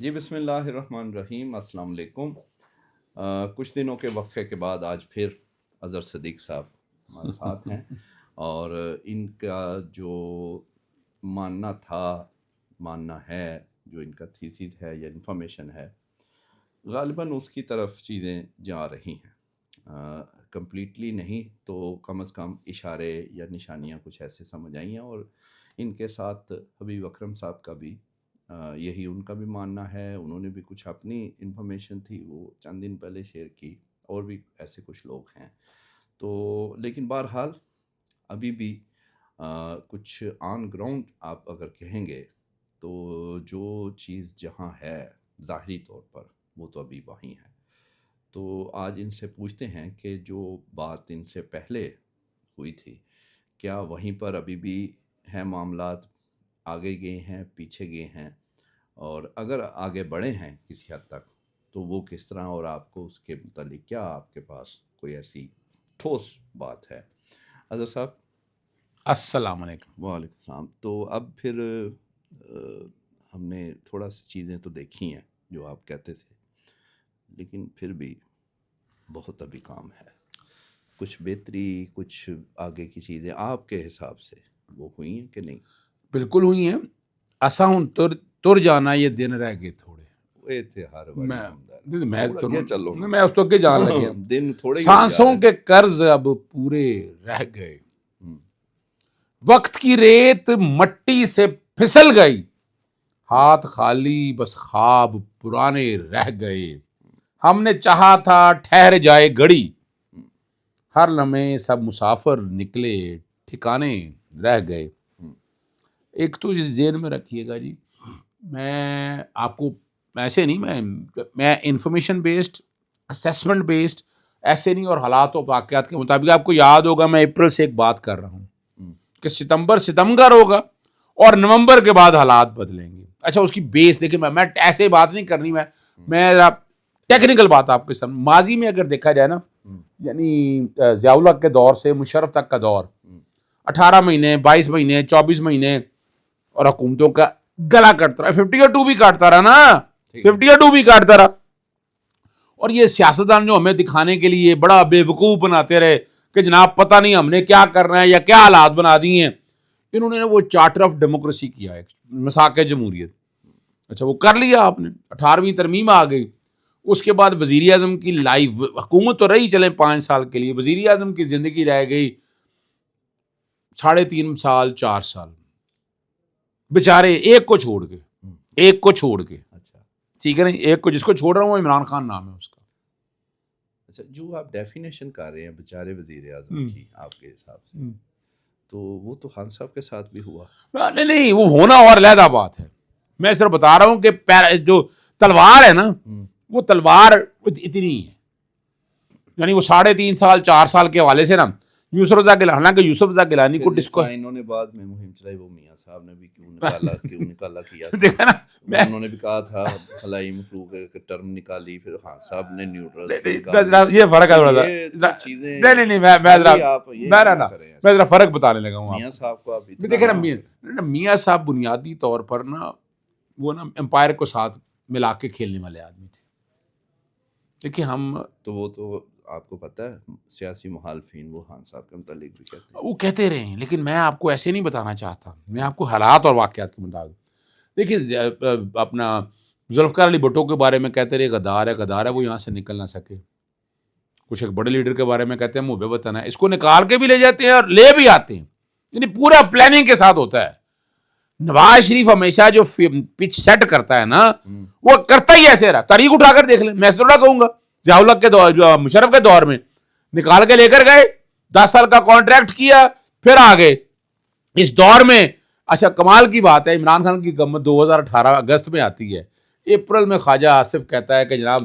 جی بسم اللہ الرحمن الرحیم، السلام علیکم۔ کچھ دنوں کے وقفے کے بعد آج پھر اظہر صدیق صاحب ہمارے ساتھ ہیں اور ان کا جو ماننا ہے جو ان کا تھیسس ہے یا انفارمیشن ہے، غالباً اس کی طرف چیزیں جا رہی ہیں، کمپلیٹلی نہیں تو کم از کم اشارے یا نشانیاں کچھ ایسے سمجھ آئی ہیں، اور ان کے ساتھ حبیب اکرم صاحب کا بھی یہی ان کا بھی ماننا ہے۔ انہوں نے بھی کچھ اپنی انفارمیشن تھی وہ چند دن پہلے شیئر کی، اور بھی ایسے کچھ لوگ ہیں تو، لیکن بہرحال ابھی بھی کچھ آن گراؤنڈ آپ اگر کہیں گے تو جو چیز جہاں ہے ظاہری طور پر وہ تو ابھی وہیں ہے۔ تو آج ان سے پوچھتے ہیں کہ جو بات ان سے پہلے ہوئی تھی کیا وہیں پر ابھی بھی ہیں معاملات، آگے گئے ہیں پیچھے گئے ہیں، اور اگر آگے بڑھے ہیں کسی حد تک تو وہ کس طرح، اور آپ کو اس کے متعلق کیا آپ کے پاس کوئی ایسی ٹھوس بات ہے؟ اظہر صاحب السلام علیکم۔ وعلیکم السلام۔ تو اب پھر ہم نے تھوڑا سی چیزیں تو دیکھی ہیں جو آپ کہتے تھے، لیکن پھر بھی بہت ابھی کام ہے، کچھ بہتری، کچھ آگے کی چیزیں آپ کے حساب سے وہ ہوئی ہیں کہ نہیں؟ بالکل ہوئی ہیں۔ اسا ہوں تر جانا یہ دن رہ گئے تھوڑے۔ وہ تھے ہر میں اس تو کے جان لگے دن تھوڑے، سانسوں کے قرض اب پورے رہ گئے، وقت کی ریت مٹی سے پھسل گئی، ہاتھ خالی بس خواب پرانے رہ گئے، ہم نے چاہا تھا ٹھہر جائے گھڑی، ہر لمحے سب مسافر نکلے ٹھکانے رہ گئے۔ ایک تو ذہن میں رکھیے گا جی، میں آپ کو ایسے نہیں، میں انفارمیشن بیسڈ، اسیسمنٹ بیسڈ ایسے نہیں، اور حالات و واقعات کے مطابق آپ کو یاد ہوگا میں اپریل سے ایک بات کر رہا ہوں کہ ستمبر ستمگر ہوگا اور نومبر کے بعد حالات بدلیں گے۔ اچھا اس کی بیس دیکھیں، میں ایسے بات نہیں کرنی، میں ٹیکنیکل بات آپ کے سامنے، ماضی میں اگر دیکھا جائے نا، یعنی ضیاء الحق کے دور سے مشرف تک کا دور 18 مہینے 22 مہینے 24 مہینے اور حکومتوں کا گلا کٹتا رہا، 52 بھی کاٹتا رہا نا، 52 بھی کاٹتا رہا، اور یہ سیاستدان جو ہمیں دکھانے کے لیے بڑا بے وقوف بناتے رہے کہ جناب پتہ نہیں ہم نے کیا کرنا ہے یا کیا حالات بنا دیے ہیں، انہوں نے وہ چارٹر آف ڈیموکریسی کیا ہے، مساق جمہوریت، اچھا وہ کر لیا آپ نے، 18ویں ترمیم آ گئی، اس کے بعد وزیر اعظم کی لائف حکومت تو رہی چلیں 5 سال کے لیے، وزیر اعظم کی زندگی رہ گئی 3.5 سال 4 سال، بیچارے ایک کو چھوڑ کے، ٹھیک ہے نا، ایک کو جس کو چھوڑ رہا ہوں وہ عمران خان نام ہے اس کا۔ اچھا جو آپ ڈیفینیشن کر رہے ہیں بیچارے وزیر اعظم کی آپ کے حساب سے، تو وہ تو خان صاحب کے ساتھ بھی ہوا؟ نہیں وہ ہونا اور علیحدہ بات ہے، میں صرف بتا رہا ہوں کہ جو تلوار ہے نا وہ تلوار اتنی ہے، یعنی وہ 3.5 سال 4 سال کے حوالے سے نا یوسف رضا گیلانی، حالانکہ یوسف رضا گیلانی کو انہوں نے بعد میں مہم چلائی، وہ میاں صاحب نے بھی کیوں نکالا کیا دیکھا نا، انہوں نے بھی کہا تھا خلائی مخلوق ٹرم نکالی، پھر خان صاحب نے نیوٹرل، یہ فرق ہے، نہیں میں ذرا فرق بتانے لگا ہوں میاں صاحب کو۔ آپ دیکھیں نا میاں صاحب بنیادی طور پر نا وہ نا امپائر کو ساتھ ملا کے کھیلنے والے آدمی تھے، دیکھیں ہم تو وہ تو آپ کو پتہ ہے سیاسی مخالفین وہ خان صاحب کے متعلق بھی کہتے ہیں، وہ کہتے رہے ہیں، لیکن میں آپ کو ایسے نہیں بتانا چاہتا، میں آپ کو حالات اور واقعات کے مطابق دیکھیے، اپنا ذوالفقار علی بھٹو کے بارے میں کہتے رہے غدار ہے وہ یہاں سے نکل نہ سکے، کچھ ایک بڑے لیڈر کے بارے میں کہتے ہیں محب وطن ہے، اس کو نکال کے بھی لے جاتے ہیں اور لے بھی آتے ہیں، یعنی پورا پلاننگ کے ساتھ ہوتا ہے۔ نواز شریف ہمیشہ جو پچ سیٹ کرتا ہے نا وہ کرتا ہی ایسے رہا، تاریخ اٹھا کر دیکھ لیں، میں تو نہ کہوں گا ضیاء الحق کے دور، مشرف کے دور میں نکال کے لے کر گئے، 10 سال کا کانٹریکٹ کیا، پھر آگے اس دور میں۔ اچھا کمال کی بات ہے، عمران خان کی گورنمنٹ 2018 اگست میں آتی ہے، اپریل میں خواجہ آصف کہتا ہے کہ جناب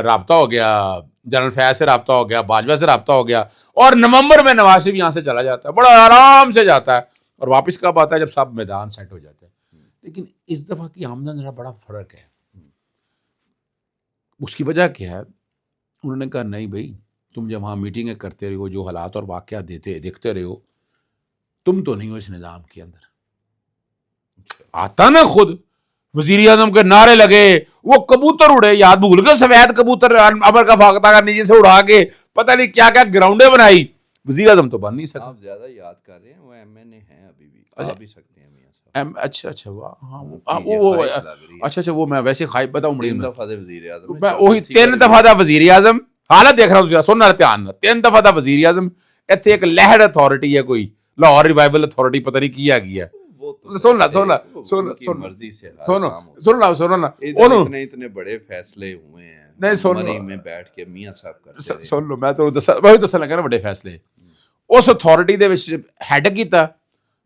رابطہ ہو گیا، جنرل فیاض سے رابطہ ہو گیا، باجوہ سے رابطہ ہو گیا، اور نومبر میں نواز شریف یہاں سے چلا جاتا ہے، بڑا آرام سے جاتا ہے، اور واپس کب آتا ہے؟ جب سب میدان سیٹ ہو جاتا ہے۔ لیکن اس دفعہ کی آمدن ذرا بڑا فرق ہے، اس کی وجہ کیا ہے؟ انہوں نے کہا نہیں بھائی، تم جب وہاں میٹنگیں کرتے رہے ہو، جو حالات اور واقعات دیکھتے رہے ہو، تم تو نہیں ہو اس نظام کے اندر، آتا نا خود وزیر اعظم کے نعرے لگے, وہ کبوتر اڑے, یاد بھول گئے سفید کبوتر امر کا فاختہ کا نیچے سے اڑا کے پتہ نہیں کیا کیا گراؤنڈیں بنائی. وزیر اعظم تو بن نہیں سکا. آپ زیادہ یاد کر رہے ہیں, وہ ایم این اے ہیں ابھی بھی, آ بھی سکتے ہیں میاں صاحب. اچھا وہ اچھا وہ میں ویسے خواہش بتاؤں بڑی 3 دفعہ وزیر اعظم, میں وہی 3 دفعہ دا وزیر اعظم. حالت دیکھ رہا ہوں, سننا دھیان, 3 دفعہ دا وزیر اعظم. اتنے ایک لہر اتھارٹی ہے کوئی, لاہور ریوائول اتھارٹی, پتہ نہیں کیا گیا. سننا اتنے بڑے فیصلے ہوئے ہیں, نہیں سن میں بیٹھ کے میاں صاحب کرتے سن لو, میں تو وہی دسن لگا نا بڑے فیصلے اس اتھارٹی دے وچ ہیڈ کیتا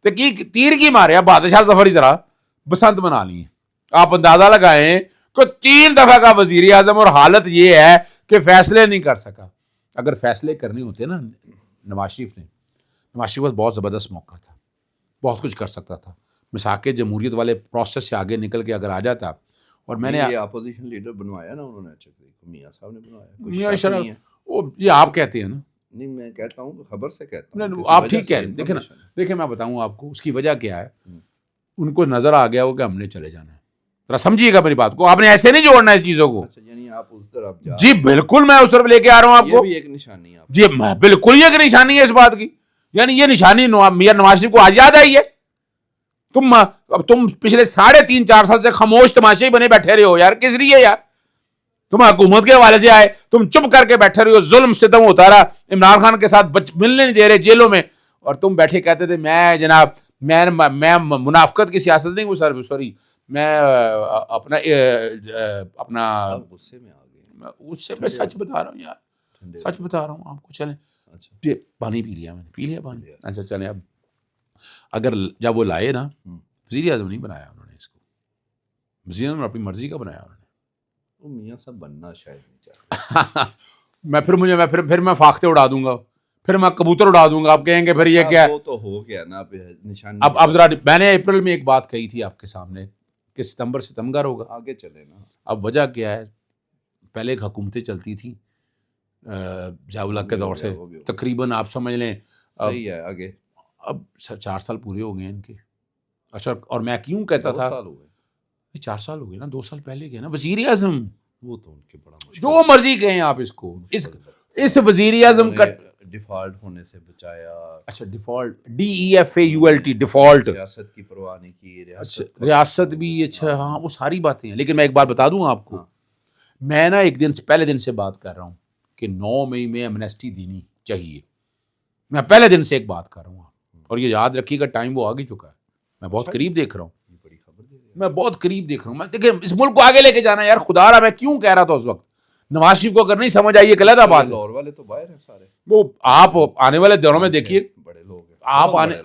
تے کی تیر کی ماریا بادشاہ ظفر کی طرح بسنت منا لی. آپ اندازہ لگائیں کہ 3 دفعہ کا وزیر اعظم, اور حالت یہ ہے کہ فیصلے نہیں کر سکا. اگر فیصلے کرنے ہوتے نا نواز شریف نے, نواز شریف بہت زبردست موقع تھا, بہت کچھ کر سکتا تھا. مساق جمہوریت والے پروسیس سے آگے نکل کے اگر آ جاتا, اور میں نے یہ اپوزیشن لیڈر بنوایا نا انہوں نے, میاں صاحب نے بنوایا. میاں شرف یہ آپ کہتے ہیں نا, نہیں میں کہتا ہوں, خبر سے کہتا ہوں. آپ ٹھیک کہہ رہے ہیں. دیکھیں نا, دیکھیں میں بتاؤں آپ کو اس کی وجہ کیا ہے. ان کو نظر آ گیا وہ کہ ہم نے چلے جانا ہے. ذرا سمجھیے گا میری بات کو, آپ نے ایسے نہیں جوڑنا ہے چیزوں کو. یعنی آپ اس طرف جا, جی بالکل میں اس طرف لے کے آ رہا ہوں آپ کو. یہ بھی ایک نشانی ہے. جی بالکل یہ ایک نشانی ہے اس بات کی. یعنی یہ نشانی میاں نواز شریف کو آج یاد آئی ہے. تم پچھلے 3.5-4 سال سے خاموش تماشے ہی بنے بیٹھے رہے ہو یار. کس لیے یار؟ تم حکومت کے حوالے سے آئے, تم چپ کر کے بیٹھے رہے ہو, ظلم ستم ہوتا رہا, عمران خان کے ساتھ ملنے نہیں دے رہے جیلوں میں, اور تم بیٹھے کہتے تھے میں جناب میں منافقت کی سیاست نہیں ہوں. سوری میں اپنا غصے میں آ گئے. اس سے میں سچ بتا رہا ہوں یار, سچ بتا رہا ہوں آپ کو. چلیں پانی پی لیا, میں نے پی لیا پانی. اچھا چلیں, اب اگر جب وہ لائے نا, وزیر اعظم نہیں بنایا انہوں نے اس کو, وزیر اعظم اپنی مرضی کا بنایا انہوں نے. میاں صاحب بننا شاید نہیں چاہتے. پھر میں فاختے اڑا دوں گا, پھر میں کبوتر اڑا دوں گا. آپ کہیں گے پھر یہ کیا ہے. وہ تو ہو گیا نا نشانی. اب ذرا, میں نے اپریل میں ایک بات کہی تھی آپ کے سامنے کہ ستمبر ہوگا. آگے چلے نا. اب وجہ کیا ہے, پہلے ایک حکومتیں چلتی تھیں ضیاء الحق کے دور سے, تقریباً آپ سمجھ لیں آگے اب 4 سال پورے ہو گئے ان کے. اچھا, اور میں کیوں کہتا تھا 4 سال ہو گئے نا, 2 سال پہلے گئے نا وزیر اعظم. وہ تو ان کے بڑا جو مرضی کہیں آپ اس کو, اس وزیر اعظم کا ڈیفالٹ ہونے سے بچایا. اچھا ڈیفالٹ, DEFAULT ڈیفالٹ, ریاست کی پرواہ نہیں کی. اچھا ریاست بھی, اچھا ہاں وہ ساری باتیں ہیں. لیکن میں ایک بات بتا دوں آپ کو, میں نا ایک دن سے پہلے دن سے بات کر رہا ہوں کہ 9 مئی میں ایمنیسٹی دینی چاہیے. میں پہلے دن سے ایک بات کر رہا ہوں, اور یہ یاد رکھیے گا ٹائم وہ آگے چکا ہے. میں بہت قریب دیکھ رہا ہوں, میں بہت قریب دیکھ رہا ہوں. میں دیکھیں اس ملک کو آگے لے کے جانا ہے یار. خدا رہا میں کیوں کہہ رہا تھا اس وقت, نواز شریف کو اگر نہیں سمجھ آئی, یہ علیحدہ بات ہے. لاہور والے تو باہر ہیں سارے. وہ آپ آنے والے دنوں میں دیکھیے, بڑے لوگ ہیں.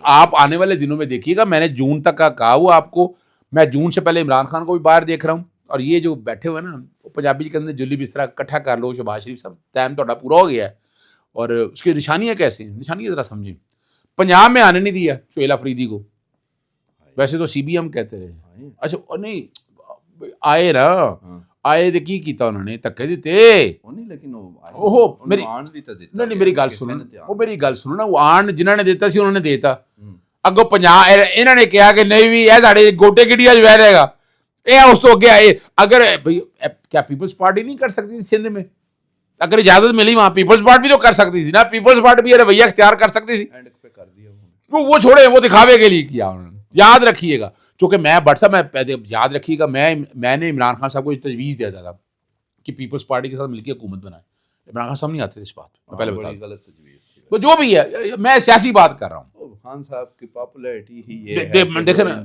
آپ آنے والے دنوں میں دیکھیے گا. میں نے جون تک کا کہا ہوا آپ کو, میں جون سے پہلے عمران خان کو بھی باہر دیکھ رہا ہوں. اور یہ جو بیٹھے ہوئے نا پنجابی کے اندر جلی بسترا اکٹھا کر لو, شہباز شریف صاحب ٹائم تو پورا ہو گیا ہے. اور اس کی نشانیاں کیسے ہیں, نشانیاں ذرا سمجھیں. پنجاب میں آنے نہیں دیا سہیل آفریدی کو, ویسے تو CBM کہتے رہے. اچھا نہیں آئے نا, آئے تو کی کیتا انہوں نے, دھکے دیتے. میری گل سنو, وہ میری گل سنو نا, وہ آن جنہوں نے دیتا سی انہوں نے دیتا. اگوں پنجاب انہوں نے کہا کہ نہیں بھی یہ ساڑے گوٹے گڈیا جو رہے گا, یہ اس تو اگے آئے. اگر کیا پیپلز پارٹی نہیں کر سکتی تھی سندھ میں؟ اگر اجازت ملی وہاں پیپلز پارٹی بھی تو کر سکتی تھی نا. پیپلز پارٹی بھی رویہ اختیار کر سکتی تھی. وہ چھوڑے, وہ دکھاوے کے لیے کیا انہوں نے. یاد رکھیے گا, چونکہ میں بٹ صاحب میں یاد رکھیے گا, میں نے عمران خان صاحب کو تجویز دیتا تھا کہ پیپلز پارٹی کے ساتھ مل کے حکومت بنائے. عمران خان صاحب نہیں آتے اس بات میں پہلے بتا دوں. جو بھی ہے, میں سیاسی بات کر رہا ہوں. خان صاحب کی پاپولیرٹی ہی یہ ہے, دیکھیں نا,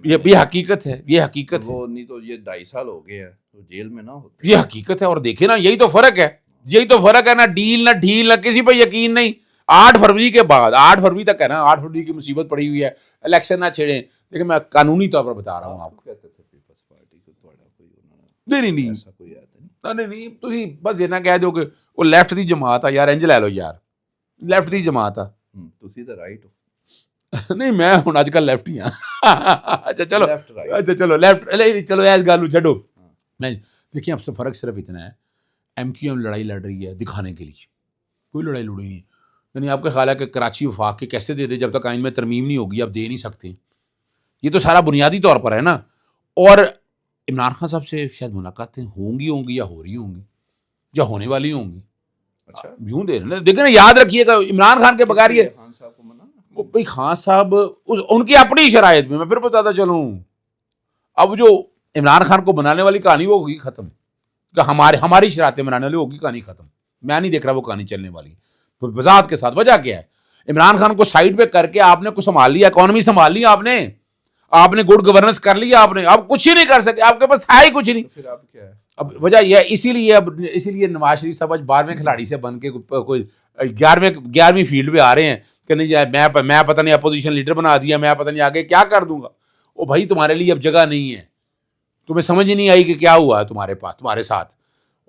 یہ حقیقت ہے, یہ حقیقت ہے. وہ نہیں تو یہ 2.5 سال ہو گئے ہیں تو جیل میں نہ ہوتے. یہ حقیقت ہے. اور دیکھیں نا, یہی تو فرق ہے, یہی تو فرق ہے. نہ ڈیل نہ ڈھیل, نہ کسی پہ یقین نہیں. 8 فروری کے بعد, 8 فروری تک ہے نا, 8 فروری کی مصیبت پڑی ہوئی ہے, الیکشن نہ چھیڑیں. لیکن میں قانونی طور پر بتا رہا ہوں آپ کو. نہیں تسی بس یہ نہ کہہ دو کہ وہ لیفٹ دی جماعت ہے یار, انج لے لو یار, لیفٹ دی جماعت ہے. تسی تے رائٹ ہو. نہیں میں ہوں اج کل لیفٹ ہی ہاں. اچھا چلو, اچھا چلو لیفٹ, چلو اس گل چھڈو. میں دیکھیں اب سے فرق صرف اتنا ہے, MQM لڑائی لڑ رہی ہے دکھانے کے لیے, کوئی لڑائی لڑی نہیں. یعنی آپ کا خیال ہے کہ کراچی وفاق کے کیسے دے دے, جب تک آئین میں ترمیم نہیں ہوگی آپ دے نہیں سکتے. یہ تو سارا بنیادی طور پر ہے نا. اور عمران خان صاحب سے شاید ملاقاتیں ہوں گی یا ہو رہی ہوں گی یا ہونے والی ہوں گی. اچھا یوں دے رہے دیکھیں نا, یاد رکھیے گا عمران خان کے بغیر یہ خان صاحب کو منع بھائی خان صاحب ان کی اپنی شرائط میں پھر بتاتا چلوں. اب جو عمران خان کو بنانے والی کہانی وہ ہوگی ختم, کہ ہماری شرائطیں بنانے والی ہوگی کہانی ختم. میں نہیں دیکھ رہا وہ کہانی چلنے والی. تو وضاحت کے ساتھ وجہ کیا ہے, عمران خان کو سائڈ پہ کر کے آپ نے کچھ سنبھال لیا, اکانومی سنبھال لی آپ نے گڈ گورننس کر لیا آپ نے, آپ کچھ ہی نہیں کر سکے, آپ کے پاس تھا ہی کچھ نہیں. پھر آپ کیا ہے اب وجہ یہ اسی لیے نواز شریف صاحب 12ویں کھلاڑی سے بن کے کوئی 11ویں فیلڈ پہ آ رہے ہیں کہ نہیں میں پتہ نہیں اپوزیشن لیڈر بنا دیا, میں پتہ نہیں آگے کیا کر دوں گا. او بھائی تمہارے لیے اب جگہ نہیں ہے, تمہیں سمجھ ہی نہیں آئی کہ کیا ہوا ہے تمہارے پاس تمہارے ساتھ.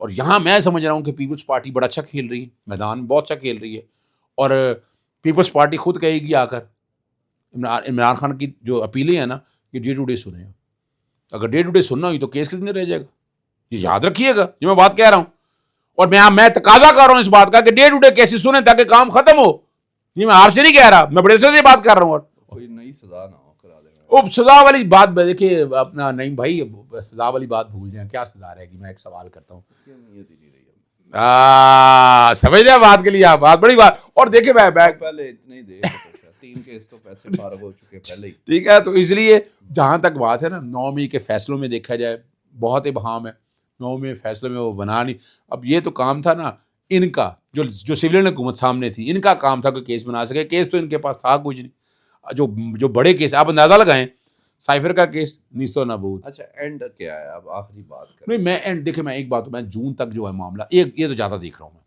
اور یہاں میں سمجھ رہا ہوں کہ پیپلز پارٹی بڑا اچھا کھیل رہی ہے, میدان میں بہت اچھا کھیل رہی ہے. اور پیپلز پارٹی خود کہے گی آ کر عمران خان کی جو اپیلیں ہیں نا, یہ ڈے ٹو ڈے سنیں. اگر ڈے ٹو ڈے سننا ہوئی تو کیس کتنے رہ جائے گا, یہ یاد رکھیے گا جو میں بات کہہ رہا ہوں. اور میں تقاضا کر رہا ہوں اس بات کا کہ ڈے ٹو ڈے کیسز سنیں تاکہ کام ختم ہو. یہ میں آپ سے نہیں کہہ رہا, میں بڑے سے بات کر رہا ہوں. اور کوئی نئی سزا نہ ہو کرا دے. سزا والی بات دیکھیے اپنا نہیں بھائی, سزا والی بات بھول جائیں, کیا سزا رہے گی. میں ایک سوال کرتا ہوں, سمجھ رہے بات کے لیے آپ, بات بڑی بات. اور دیکھیں میں پہلے اتنے دے 3 کیس تو پیسے فارغ ہو چکے پہلے ہی. ٹھیک ہے, تو اس لیے جہاں تک بات ہے نا 9 کے فیصلوں میں دیکھا جائے بہت ابہام ہے. 9 فیصلوں میں وہ بنا نہیں. اب یہ تو کام تھا نا ان کا, جو سویلین حکومت سامنے تھی, ان کا کام تھا کہ کیس بنا سکے. کیس تو ان کے پاس تھا کچھ نہیں. جو بڑے کیس آپ اندازہ لگائیں, سائفر کا کیس نیست و نابود. اچھا اینڈ کیا ہے اب آخری بات کریں. نہیں میں دیکھیں میں ایک بات, میں جون تک جو ہے معاملہ یہ تو زیادہ دیکھ رہا ہوں میں.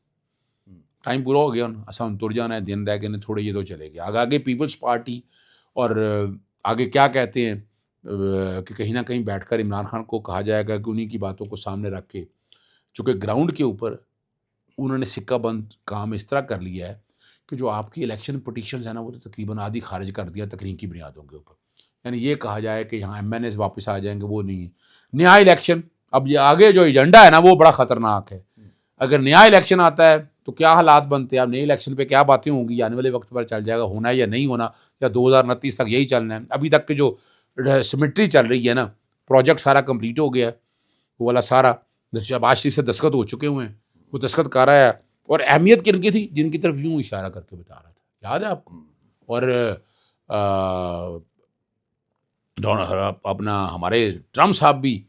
ٹائم پورا ہو گیا, آسان تر جانا ہے, دن رہ گئے تھوڑے, یہ تو چلے گئے. آگے پیپلز پارٹی اور آگے کیا کہتے ہیں کہ کہیں نہ کہیں بیٹھ کر عمران خان کو کہا جائے گا کہ انہیں کی باتوں کو سامنے رکھ کے, چونکہ گراؤنڈ کے اوپر انہوں نے سکہ بند کام اس طرح کر لیا ہے کہ جو آپ کی الیکشن پٹیشنز ہیں نا وہ تو تقریباً آدھی خارج کر دیا تکنیکی بنیادوں کے اوپر. یعنی یہ کہا جائے کہ یہاں ایم این ایز واپس آ جائیں گے, وہ نہیں ہے. نیا الیکشن, اب یہ آگے جو ایجنڈا ہے نا وہ بڑا خطرناک ہے. اگر نیا الیکشن آتا ہے تو کیا حالات بنتے ہیں, اب نئے الیکشن پہ کیا باتیں ہوں گی, آنے والے وقت پر چل جائے گا ہونا ہے یا نہیں ہونا, یا 2029 تک یہی چلنا ہے. ابھی تک کہ جو سیمیٹری چل رہی ہے نا, پروجیکٹ سارا کمپلیٹ ہو گیا ہے, وہ والا سارا شہباز شریف سے دستخط ہو چکے ہوئے ہیں, وہ دستخط کر رہا ہے. اور اہمیت کن کی تھی, جن کی طرف یوں اشارہ کر کے بتا رہا تھا, یاد ہے آپ کو. اور اپنا ہمارے ٹرمپ صاحب بھی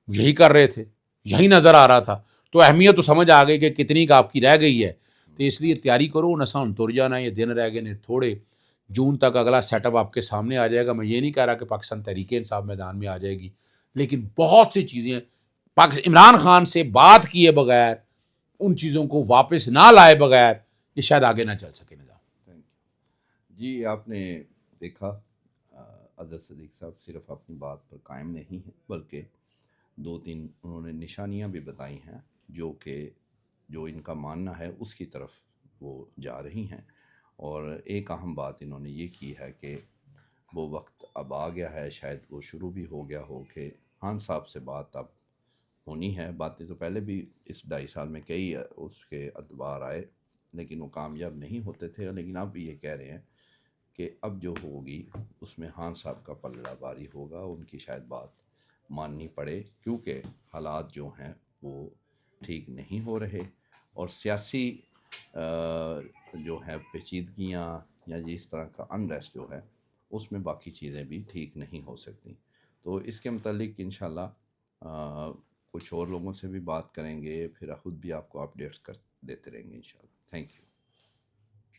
یہی کر رہے تھے, یہی نظر آ رہا تھا. تو اہمیت تو سمجھ آ گئی کہ کتنی کا آپ کی رہ گئی ہے. تو اس لیے تیاری کرو, نسان تر جانا, یہ دن رہ گئے نے تھوڑے. جون تک اگلا سیٹ اپ آپ کے سامنے آ جائے گا. میں یہ نہیں کہہ رہا کہ پاکستان تحریک انصاف میدان میں آ جائے گی, لیکن بہت سی چیزیں عمران خان سے بات کیے بغیر, ان چیزوں کو واپس نہ لائے بغیر, یہ شاید آگے نہ چل سکے نظام. جی آپ نے دیکھا اظہر صدیق صاحب صرف اپنی بات پر قائم نہیں ہیں, بلکہ 2-3 انہوں نے نشانیاں بھی بتائی ہیں جو ان کا ماننا ہے اس کی طرف وہ جا رہی ہیں. اور ایک اہم بات انہوں نے یہ کی ہے کہ وہ وقت اب آ گیا ہے, شاید وہ شروع بھی ہو گیا ہو, کہ خان صاحب سے بات اب ہونی ہے. باتیں تو پہلے بھی اس 2.5 سال میں کئی اس کے ادوار آئے, لیکن وہ کامیاب نہیں ہوتے تھے. لیکن اب یہ کہہ رہے ہیں کہ اب جو ہوگی اس میں خان صاحب کا پلڑا باری ہوگا, ان کی شاید بات ماننی پڑے, کیونکہ حالات جو ہیں وہ ٹھیک نہیں ہو رہے, اور سیاسی جو ہے پیچیدگیاں یا اس طرح کا انریسٹ جو ہے اس میں باقی چیزیں بھی ٹھیک نہیں ہو سکتی. تو اس کے متعلق انشاءاللہ کچھ اور لوگوں سے بھی بات کریں گے, پھر خود بھی آپ کو اپڈیٹس دیتے رہیں گے انشاءاللہ. Thank you.